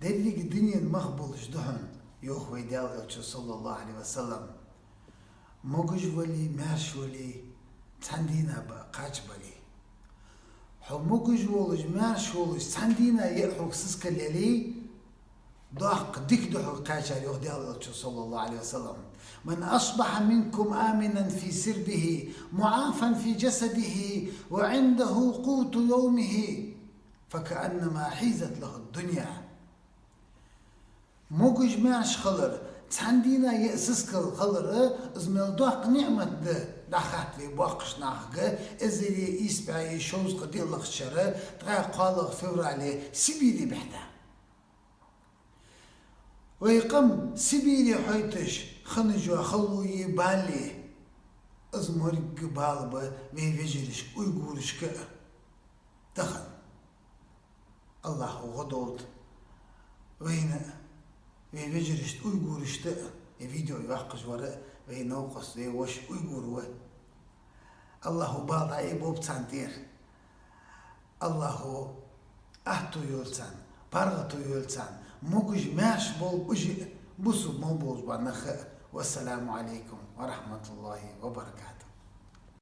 Dedi ki dünyanın mahbuluş duhun. Yok ve del ölçü sallallahu aleyhi ve sellem. Moguj veli, merş veli, tandina ba, kaç veli. Ho moguj voluj, merş voluj, tandina yerhuk sıskalleli, ضحك دكدح كاشر يهدي صلى الله عليه وسلم من أصبح منكم آمنا في سربه معافا في جسده وعنده قوت يومه فكأنما حيزت له الدنيا موجج ماش خلر تندينا يأسس خلر ازمل ضحك نعمة ده دخات في باقش ناخجة ازلي يسبعي شوز قدير لخشرة تغير قالغ فورالي سبيلي بحده ويقم سبيلي حيتش خنجوا خلوي بالي ازمر قبالبه ويفجرش ويقولش كأ دخل الله غدود وين ويفجرش ويقولش تأ فيديو يوقش وراء وينوقص ويوش ويقول الله باضع يبوب تانتير الله أهتو يولتان بارغتو يولتان موجج ماش بول بجي بصو موبوز بانخ والسلام عليكم ورحمة الله وبركاته.